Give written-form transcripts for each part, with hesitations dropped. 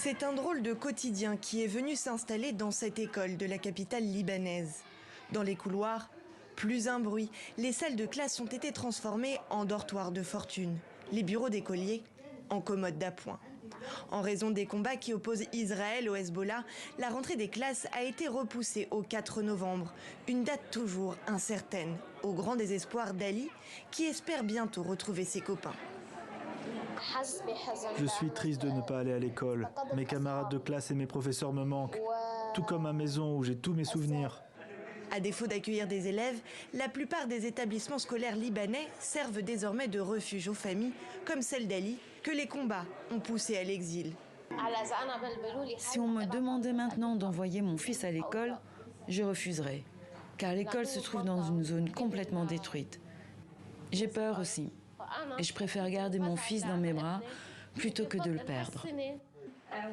C'est un drôle de quotidien qui est venu s'installer dans cette école de la capitale libanaise. Dans les couloirs, plus un bruit. Les salles de classe ont été transformées en dortoirs de fortune. Les bureaux d'écoliers en commodes d'appoint. En raison des combats qui opposent Israël au Hezbollah, la rentrée des classes a été repoussée au 4 novembre. Une date toujours incertaine, au grand désespoir d'Ali, qui espère bientôt retrouver ses copains. Je suis triste de ne pas aller à l'école. Mes camarades de classe et mes professeurs me manquent. Tout comme ma maison où j'ai tous mes souvenirs. À défaut d'accueillir des élèves, la plupart des établissements scolaires libanais servent désormais de refuge aux familles, comme celle d'Ali, que les combats ont poussé à l'exil. Si on me demandait maintenant d'envoyer mon fils à l'école, je refuserais, car l'école se trouve dans une zone complètement détruite. J'ai peur aussi, et je préfère garder mon fils dans mes bras plutôt que de le perdre.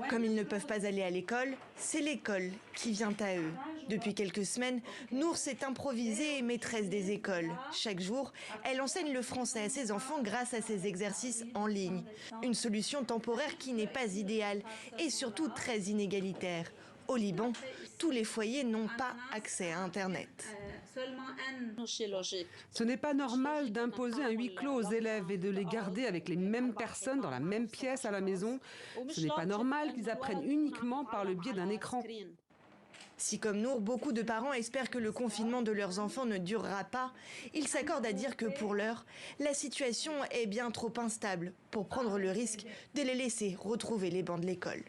Comme ils ne peuvent pas aller à l'école, c'est l'école qui vient à eux. Depuis quelques semaines, Nour s'est improvisée maîtresse des écoles. Chaque jour, elle enseigne le français à ses enfants grâce à ses exercices en ligne. Une solution temporaire qui n'est pas idéale et surtout très inégalitaire. Au Liban, tous les foyers n'ont pas accès à Internet. Ce n'est pas normal d'imposer un huis clos aux élèves et de les garder avec les mêmes personnes dans la même pièce à la maison. Ce n'est pas normal qu'ils apprennent uniquement par le biais d'un écran. Si comme Nour, beaucoup de parents espèrent que le confinement de leurs enfants ne durera pas, ils s'accordent à dire que pour l'heure, la situation est bien trop instable pour prendre le risque de les laisser retrouver les bancs de l'école.